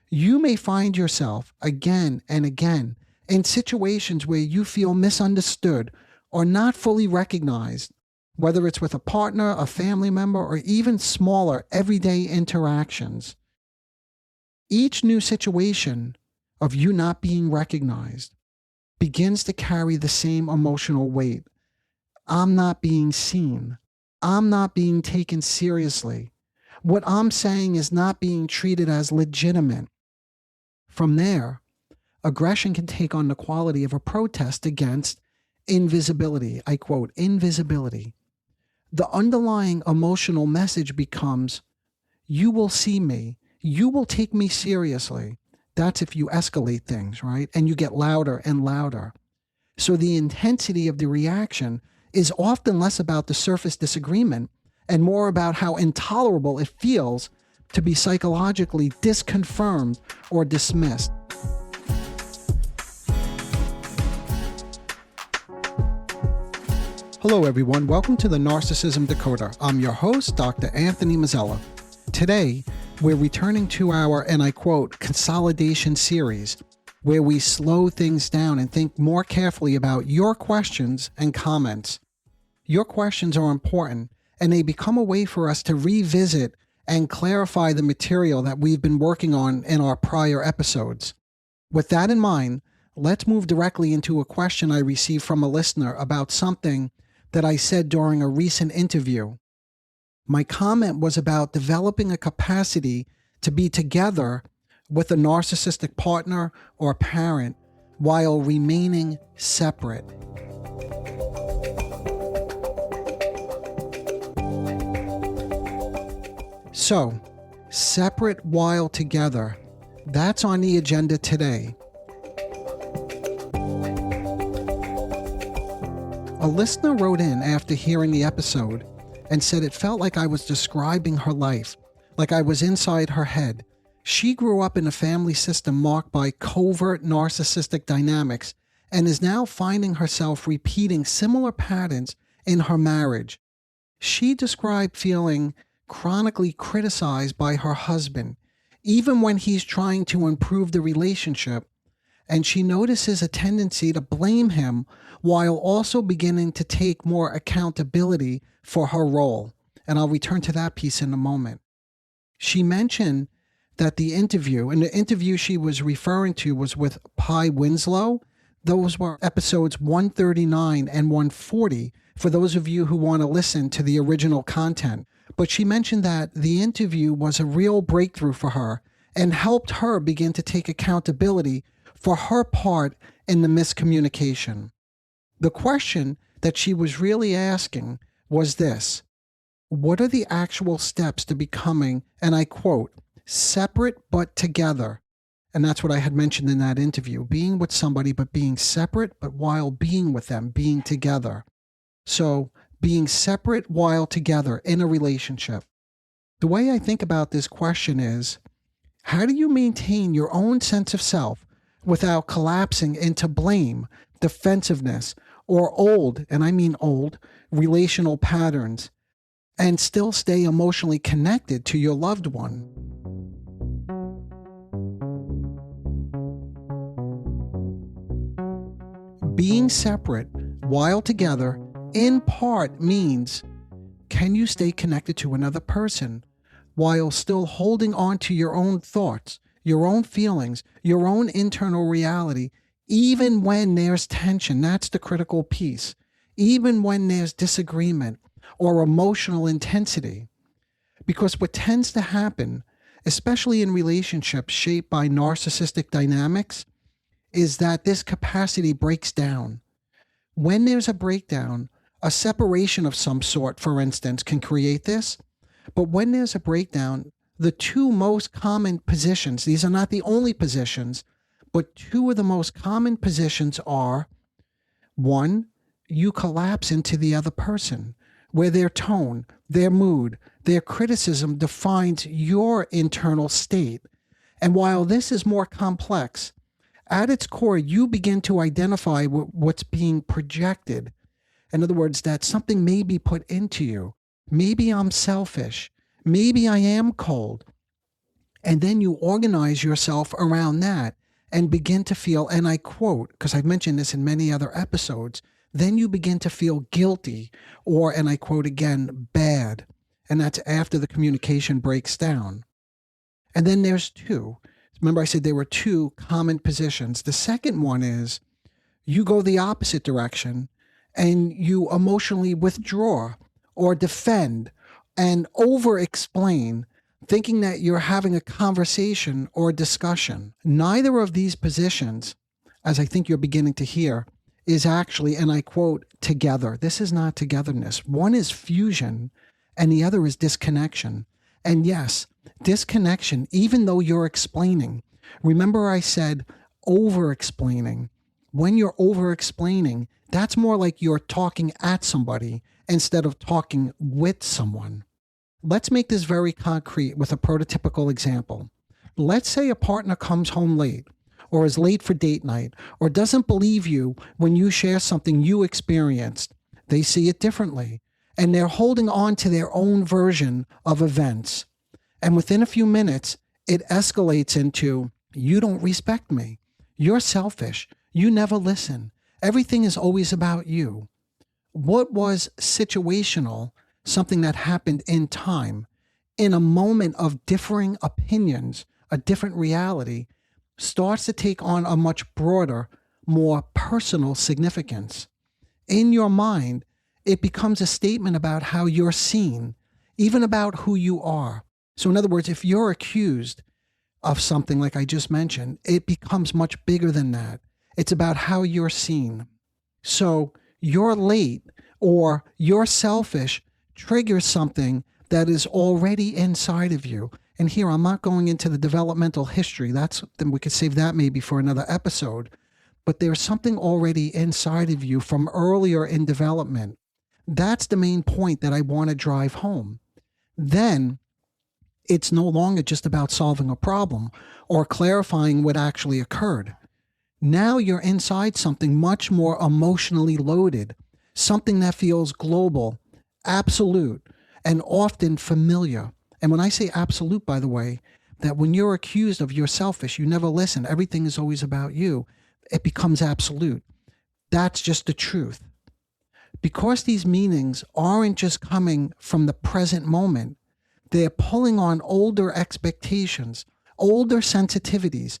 You may find yourself again and again in situations where you feel misunderstood or not fully recognized, whether it's with a partner, a family member, or even smaller everyday interactions. Each new situation of you not being recognized begins to carry the same emotional weight. I'm not being seen. I'm not being taken seriously. What I'm saying is not being treated as legitimate. From there, aggression can take on the quality of a protest against invisibility. I quote, invisibility. The underlying emotional message becomes, you will see me. You will take me seriously. That's if you escalate things, right? And you get louder and louder. So the intensity of the reaction is often less about the surface disagreement and more about how intolerable it feels to be psychologically disconfirmed or dismissed. Hello everyone, welcome to the Narcissism Decoder. I'm your host, Dr. Anthony Mazzella. Today, we're returning to our, and I quote, consolidation series, where we slow things down and think more carefully about your questions and comments. Your questions are important, and they become a way for us to revisit and clarify the material that we've been working on in our prior episodes. With that in mind, let's move directly into a question I received from a listener about something that I said during a recent interview. My comment was about developing a capacity to be together with a narcissistic partner or parent while remaining separate. So, separate while together, that's on the agenda today. A listener wrote in after hearing the episode and said it felt like I was describing her life, like I was inside her head. She grew up in a family system marked by covert narcissistic dynamics and is now finding herself repeating similar patterns in her marriage. She described feeling chronically criticized by her husband, even when he's trying to improve the relationship, and she notices a tendency to blame him while also beginning to take more accountability for her role. And I'll return to that piece in a moment. She mentioned that the interview she was referring to was with Pi Winslow. Those were episodes 139 and 140 for those of you who want to listen to the original content. But she mentioned that the interview was a real breakthrough for her and helped her begin to take accountability for her part in the miscommunication. The question that she was really asking was this: what are the actual steps to becoming, and I quote, separate but together? And that's what I had mentioned in that interview, being with somebody but being separate, but while being with them, being together. So being separate while together in a relationship. The way I think about this question is, how do you maintain your own sense of self without collapsing into blame, defensiveness, or old, and I mean old, relational patterns, and still stay emotionally connected to your loved one? Being separate while together in part means, can you stay connected to another person while still holding on to your own thoughts, your own feelings, your own internal reality, even when there's tension? That's the critical piece. Even when there's disagreement or emotional intensity. Because what tends to happen, especially in relationships shaped by narcissistic dynamics, is that this capacity breaks down. When there's a breakdown, a separation of some sort, for instance, can create this. But when there's a breakdown, the two most common positions, these are not the only positions, but two of the most common positions are, one, you collapse into the other person, where their tone, their mood, their criticism defines your internal state. And while this is more complex, at its core, you begin to identify what's being projected. In other words, that something may be put into you. Maybe I'm selfish. Maybe I am cold. And then you organize yourself around that and begin to feel, and I quote, because I've mentioned this in many other episodes, then you begin to feel guilty or, and I quote again, bad. And that's after the communication breaks down. And then there's two. Remember I said there were two common positions. The second one is you go the opposite direction and you emotionally withdraw or defend and over-explain, thinking that you're having a conversation or discussion. Neither of these positions, as I think you're beginning to hear, is actually, and I quote, together. This is not togetherness. One is fusion and the other is disconnection. And yes, disconnection, even though you're explaining. Remember I said over-explaining. When you're over-explaining, that's more like you're talking at somebody instead of talking with someone. Let's make this very concrete with a prototypical example. Let's say a partner comes home late or is late for date night or doesn't believe you when you share something you experienced. They see it differently and they're holding on to their own version of events. And within a few minutes, it escalates into, you don't respect me. You're selfish. You never listen. Everything is always about you. What was situational, something that happened in time, in a moment of differing opinions, a different reality, starts to take on a much broader, more personal significance. In your mind, it becomes a statement about how you're seen, even about who you are. So in other words, if you're accused of something like I just mentioned, it becomes much bigger than that. It's about how you're seen. So you're late or you're selfish triggers something that is already inside of you. And here, I'm not going into the developmental history. Then we could save that maybe for another episode. But there's something already inside of you from earlier in development. That's the main point that I want to drive home. Then it's no longer just about solving a problem or clarifying what actually occurred. Now you're inside something much more emotionally loaded, something that feels global, absolute, and often familiar. And when I say absolute, by the way, that when you're accused of you're selfish, you never listen, everything is always about you, it becomes absolute. That's just the truth. Because these meanings aren't just coming from the present moment, they're pulling on older expectations, older sensitivities,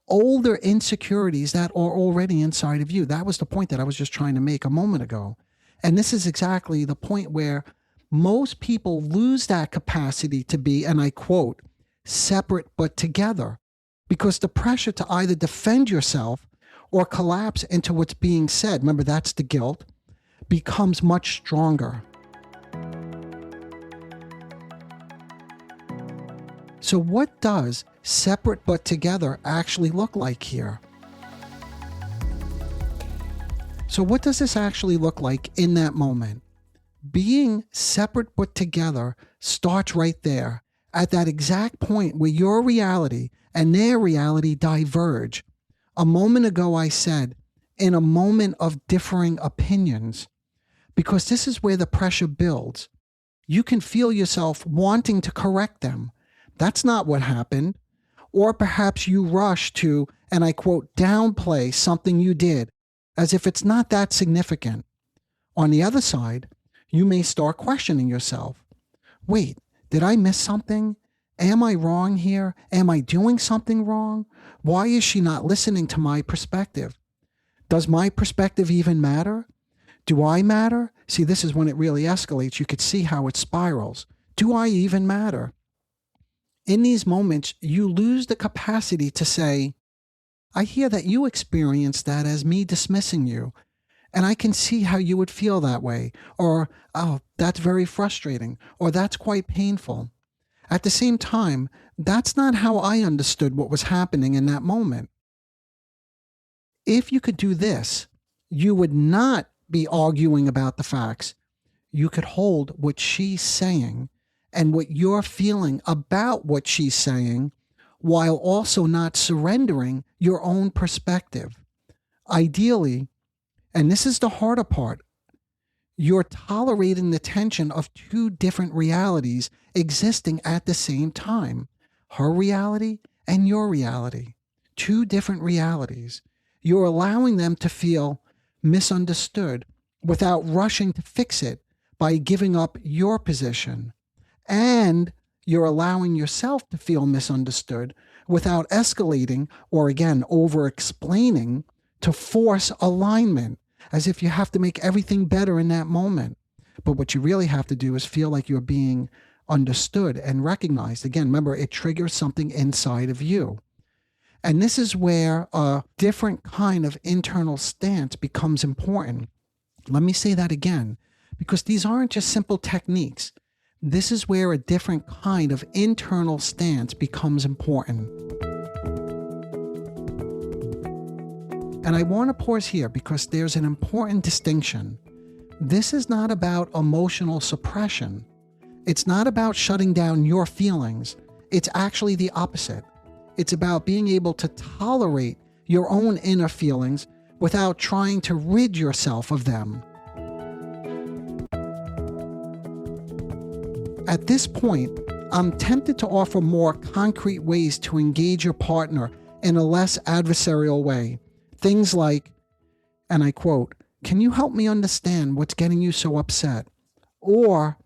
older insecurities that are already inside of you. That was the point that I was just trying to make a moment ago. And this is exactly the point where most people lose that capacity to be, and I quote, separate but together, because the pressure to either defend yourself or collapse into what's being said, remember that's the guilt, becomes much stronger. So what does separate but together actually look like here? So what does this actually look like in that moment? Being separate but together starts right there, at that exact point where your reality and their reality diverge. A moment ago I said, in a moment of differing opinions, because this is where the pressure builds. You can feel yourself wanting to correct them. That's not what happened. Or perhaps you rush to, and I quote, downplay something you did, as if it's not that significant. On the other side, you may start questioning yourself. Wait, did I miss something? Am I wrong here? Am I doing something wrong? Why is she not listening to my perspective? Does my perspective even matter? Do I matter? See, this is when it really escalates. You could see how it spirals. Do I even matter? In these moments, you lose the capacity to say, I hear that you experienced that as me dismissing you, and I can see how you would feel that way, or, oh, that's very frustrating, or that's quite painful. At the same time, that's not how I understood what was happening in that moment. If you could do this, you would not be arguing about the facts. You could hold what she's saying and what you're feeling about what she's saying, while also not surrendering your own perspective. Ideally, and this is the harder part, you're tolerating the tension of two different realities existing at the same time. her reality and your reality. Two different realities. You're allowing them to feel misunderstood without rushing to fix it by giving up your position. And you're allowing yourself to feel misunderstood without escalating or, again, over-explaining to force alignment, as if you have to make everything better in that moment. But what you really have to do is feel like you're being understood and recognized. Again, remember, it triggers something inside of you. And this is where a different kind of internal stance becomes important. Let me say that again, because these aren't just simple techniques. This is where a different kind of internal stance becomes important. And I want to pause here because there's an important distinction. This is not about emotional suppression. It's not about shutting down your feelings. It's actually the opposite. It's about being able to tolerate your own inner feelings without trying to rid yourself of them. At this point, I'm tempted to offer more concrete ways to engage your partner in a less adversarial way. Things like, and I quote, "Can you help me understand what's getting you so upset?" Or,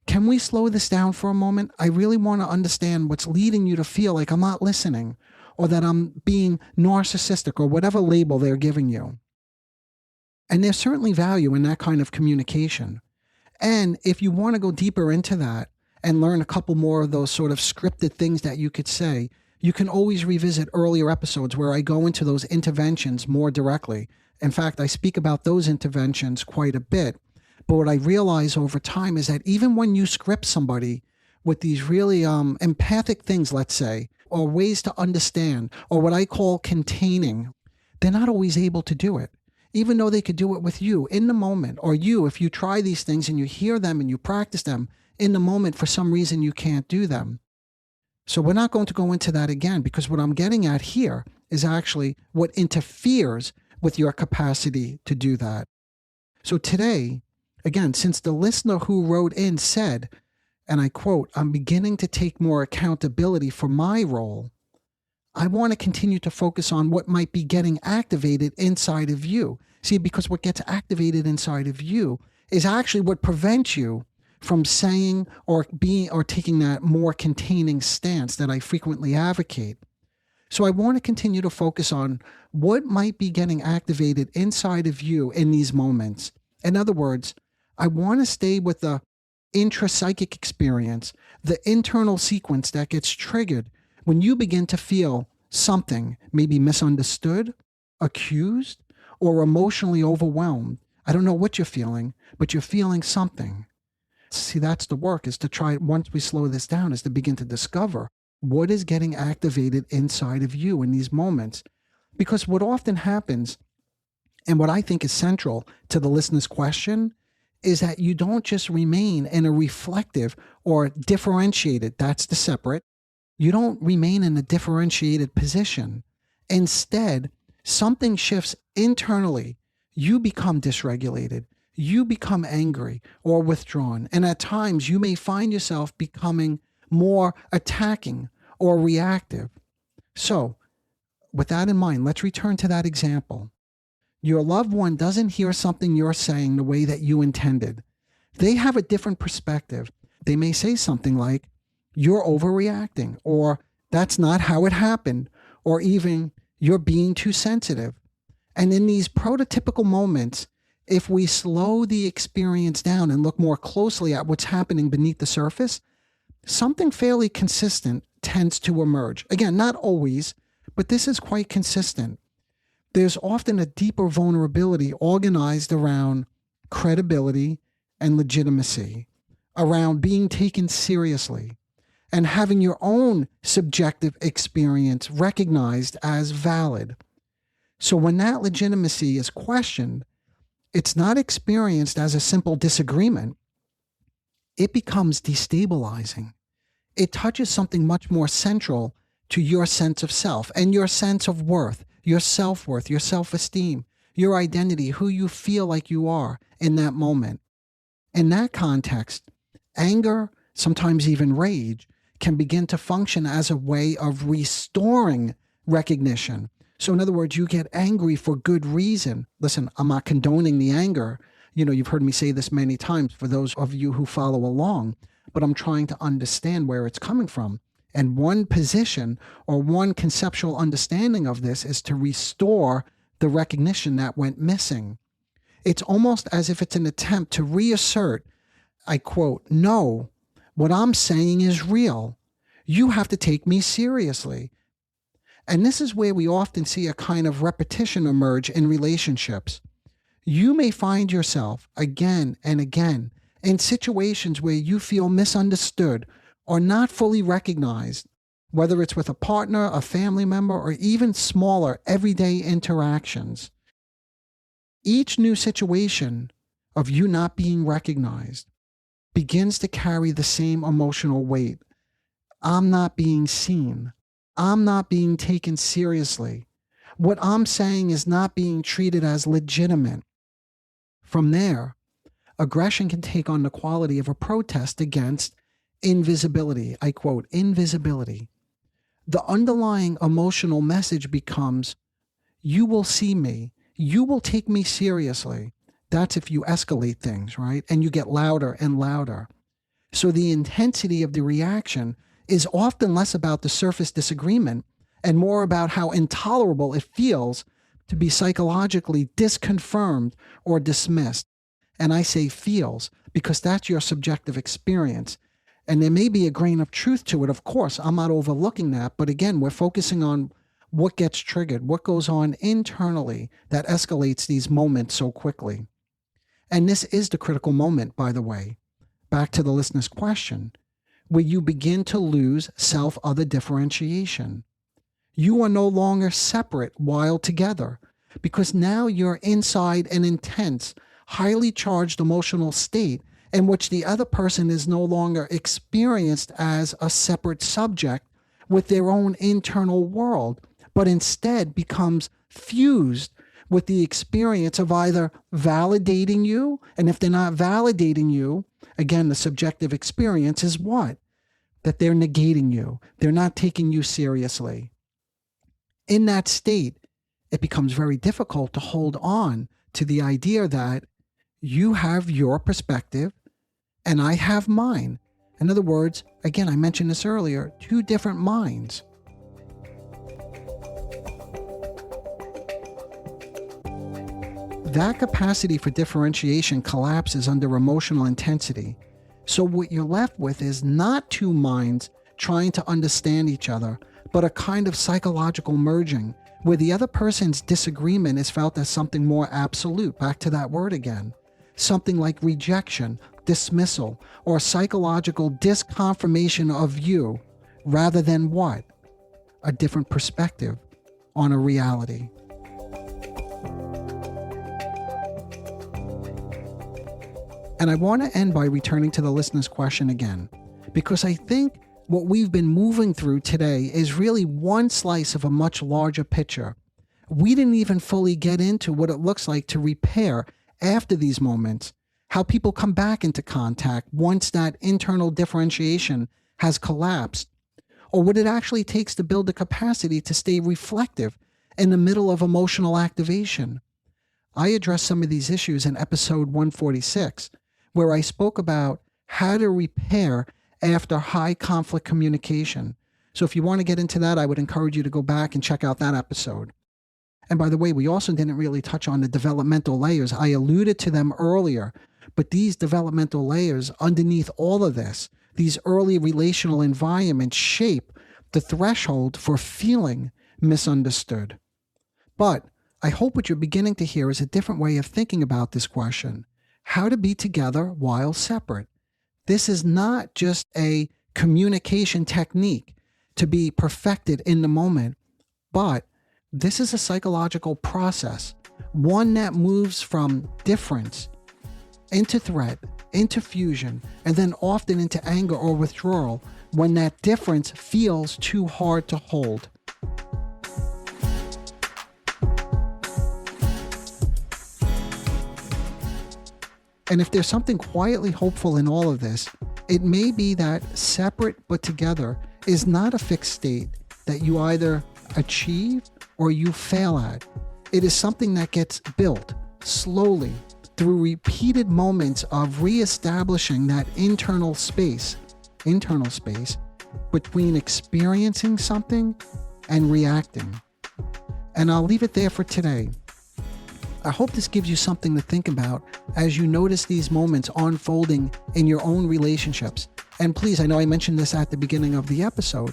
"Can we slow this down for a moment? I really want to understand what's leading you to feel like I'm not listening, or that I'm being narcissistic," or whatever label they're giving you. And there's certainly value in that kind of communication. And if you want to go deeper into that and learn a couple more of those sort of scripted things that you could say, you can always revisit earlier episodes where I go into those interventions more directly. In fact, I speak about those interventions quite a bit. But what I realize over time is that even when you script somebody with these really empathic things, let's say, or ways to understand, or what I call containing, they're not always able to do it. Even though they could do it with you in the moment, or you, if you try these things and you hear them and you practice them in the moment, for some reason you can't do them. So we're not going to go into that again, because what I'm getting at here is actually what interferes with your capacity to do that. So today, again, since the listener who wrote in said, and I quote, "I'm beginning to take more accountability for my role," I want to continue to focus on what might be getting activated inside of you. See, because what gets activated inside of you is actually what prevents you from saying or taking that more containing stance that I frequently advocate. So I want to continue to focus on what might be getting activated inside of you in these moments. In other words, I want to stay with the intrapsychic experience, the internal sequence that gets triggered when you begin to feel something, maybe misunderstood, accused, or emotionally overwhelmed. I don't know what you're feeling, but you're feeling something. See, that's the work, is to try, once we slow this down, is to begin to discover what is getting activated inside of you in these moments. Because what often happens, and what I think is central to the listener's question, is that you don't just remain in a reflective or differentiated, that's the separate, you don't remain in a differentiated position. Instead, something shifts internally. You become dysregulated. You become angry or withdrawn. And at times, you may find yourself becoming more attacking or reactive. So, with that in mind, let's return to that example. Your loved one doesn't hear something you're saying the way that you intended. They have a different perspective. They may say something like, "You're overreacting," or "That's not how it happened," or even "You're being too sensitive." And in these prototypical moments, if we slow the experience down and look more closely at what's happening beneath the surface, something fairly consistent tends to emerge. Again, not always, but this is quite consistent. There's often a deeper vulnerability organized around credibility and legitimacy, around being taken seriously, and having your own subjective experience recognized as valid. So when that legitimacy is questioned, it's not experienced as a simple disagreement. It becomes destabilizing. It touches something much more central to your sense of self and your sense of worth, your self-worth, your self-esteem, your identity, who you feel like you are in that moment. In that context, anger, sometimes even rage, can begin to function as a way of restoring recognition. So in other words, you get angry for good reason. Listen, I'm not condoning the anger. You've heard me say this many times for those of you who follow along, but I'm trying to understand where it's coming from. And one position or one conceptual understanding of this is to restore the recognition that went missing. It's almost as if it's an attempt to reassert, I quote, "No, what I'm saying is real. You have to take me seriously." And this is where we often see a kind of repetition emerge in relationships. You may find yourself again and again in situations where you feel misunderstood or not fully recognized, whether it's with a partner, a family member, or even smaller everyday interactions. Each new situation of you not being recognized begins to carry the same emotional weight. I'm not being seen. I'm not being taken seriously. What I'm saying is not being treated as legitimate. From there, aggression can take on the quality of a protest against invisibility. I quote, invisibility. The underlying emotional message becomes, you will see me. You will take me seriously. That's if you escalate things, right? And you get louder and louder. So the intensity of the reaction is often less about the surface disagreement and more about how intolerable it feels to be psychologically disconfirmed or dismissed. And I say feels because that's your subjective experience. And there may be a grain of truth to it. Of course, I'm not overlooking that. But again, we're focusing on what gets triggered, what goes on internally that escalates these moments so quickly. And this is the critical moment, by the way, back to the listener's question, where you begin to lose self-other differentiation. You are no longer separate while together because now you're inside an intense, highly charged emotional state in which the other person is no longer experienced as a separate subject with their own internal world, but instead becomes fused with the experience of either validating you, and if they're not validating you, again, the subjective experience is what? That they're negating you. They're not taking you seriously. In that state, it becomes very difficult to hold on to the idea that you have your perspective and I have mine. In other words, again, I mentioned this earlier, two different minds. That capacity for differentiation collapses under emotional intensity. So what you're left with is not two minds trying to understand each other, but a kind of psychological merging where the other person's disagreement is felt as something more absolute. Back to that word again. Something like rejection, dismissal, or psychological disconfirmation of you, rather than what? A different perspective on a reality. And I want to end by returning to the listener's question again, because I think what we've been moving through today is really one slice of a much larger picture. We didn't even fully get into what it looks like to repair after these moments, how people come back into contact once that internal differentiation has collapsed, or what it actually takes to build the capacity to stay reflective in the middle of emotional activation. I addressed some of these issues in episode 146, where I spoke about how to repair after high conflict communication. So if you want to get into that, I would encourage you to go back and check out that episode. And by the way, we also didn't really touch on the developmental layers. I alluded to them earlier, but these developmental layers underneath all of this, these early relational environments shape the threshold for feeling misunderstood. But I hope what you're beginning to hear is a different way of thinking about this question. How to be together while separate. This is not just a communication technique to be perfected in the moment, but this is a psychological process, one that moves from difference into threat, into fusion, and then often into anger or withdrawal when that difference feels too hard to hold. And if there's something quietly hopeful in all of this, It may be that separate but together is not a fixed state that you either achieve or you fail at. It is something that gets built slowly through repeated moments of reestablishing that internal space between experiencing something and reacting. And I'll leave it there for today. I hope this gives you something to think about as you notice these moments unfolding in your own relationships. And please, I know I mentioned this at the beginning of the episode,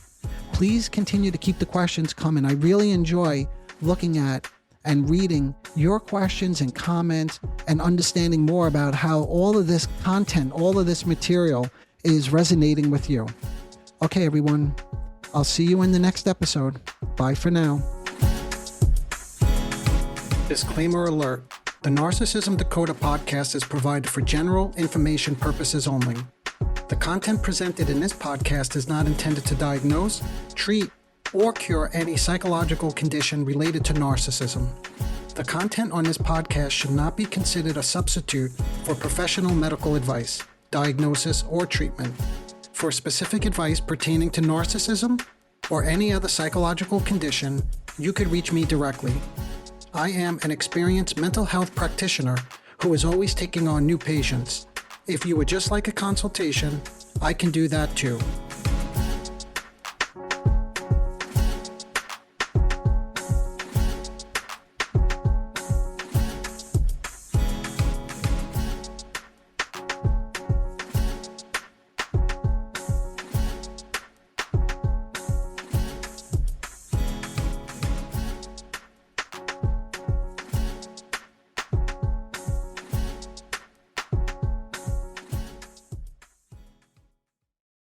please continue to keep the questions coming. I really enjoy looking at and reading your questions and comments and understanding more about how all of this content, all of this material is resonating with you. Okay, everyone, I'll see you in the next episode. Bye for now. Disclaimer alert. The Narcissism Decoder podcast is provided for general information purposes only. The content presented in this podcast is not intended to diagnose, treat, or cure any psychological condition related to narcissism. The content on this podcast should not be considered a substitute for professional medical advice, diagnosis, or treatment. For specific advice pertaining to narcissism or any other psychological condition, you could reach me directly. I am an experienced mental health practitioner who is always taking on new patients. If you would just like a consultation, I can do that too.